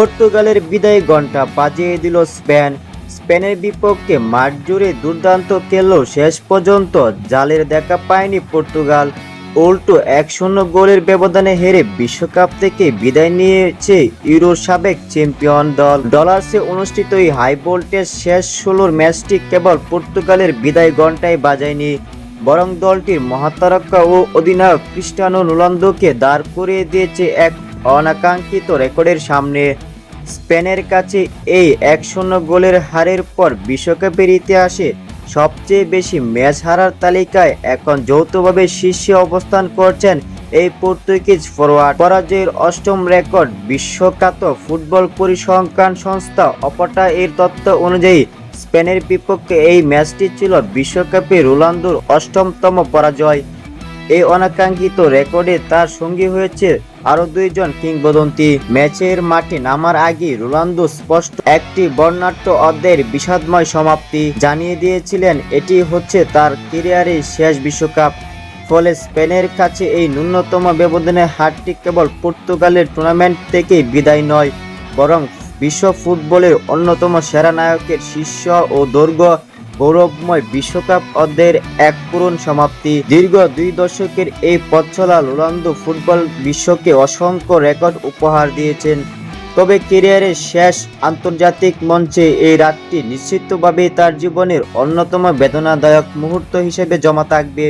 পর্তুগালের বিদায়ী ঘণ্টা বাজিয়ে দিল স্পেন। স্পেনের বিপক্ষে মাঠ জুড়ে দুর্দান্ত খেললেও শেষ পর্যন্ত জালের দেখা পায়নি পর্তুগাল। উল্টো 1-0 গোলের ব্যবধানে হেরে বিশ্বকাপ থেকে বিদায় নিয়েছে ইউরোর সাবেক চ্যাম্পিয়ন দল। ডলার্সে অনুষ্ঠিত এই হাই ভোল্টেজ শেষ 16 ম্যাচটি কেবল পর্তুগালের বিদায় ঘণ্টায় বাজায়নি, বরং দলটির মহাতারকা ও অধিনায়ক ক্রিস্টিয়ানো রোনালদোকে দাঁড় করিয়ে দিয়েছে এক অনাকাঙ্ক্ষিত রেকর্ডের সামনে। স্পেনের কাছে এই 1-0 গোলের হারের পর বিশ্বকাপের ইতিহাসে সবচেয়ে বেশি ম্যাচ হারার তালিকায় এখন যৌথভাবে শীর্ষে অবস্থান করছেন এই পর্তুগিজ ফরোয়ার্ড। পরাজয়ের অষ্টম রেকর্ড বিশ্বখ্যাত ফুটবল পরিসংখ্যান সংস্থা অপটা এর তথ্য অনুযায়ী স্পেনের বিপক্ষে এই ম্যাচটি ছিল বিশ্বকাপে রোনালদোর অষ্টমতম পরাজয়। এই অনাকাঙ্ক্ষিত রেকর্ডে তার সঙ্গী হয়েছে আরও দুইজন কিংবদন্তি। ম্যাচের মাঠে নামার আগে রোনালদো স্পষ্ট একটি বর্ণাঢ্য অধ্যায়ের বিষাদময় সমাপ্তি জানিয়ে দিয়েছিলেন, এটি হচ্ছে তার ক্যারিয়ারের শেষ বিশ্বকাপ। ফলে স্পেনের কাছে এই ন্যূনতম ব্যবধানের হারটি কেবল পর্তুগালের টুর্নামেন্ট থেকেই বিদায় নয়, বরং বিশ্ব ফুটবলের অন্যতম সেরা নায়কের শীর্ষ ও দৈর্ঘ্য গৌরবময় বিশ্বকাপ অধ্যায়ের এক করুণ সমাপ্তি। দীর্ঘ 2 দশকের এই পথ চলা রোনালদো ফুটবল বিশ্বকে অসংখ্য রেকর্ড উপহার দিয়েছেন, তবে ক্যারিয়ারের শেষ আন্তর্জাতিক মঞ্চে এই রাতটি নিশ্চিতভাবেই তার জীবনের অন্যতম বেদনাদায়ক মুহূর্ত হিসেবে জমা থাকবে।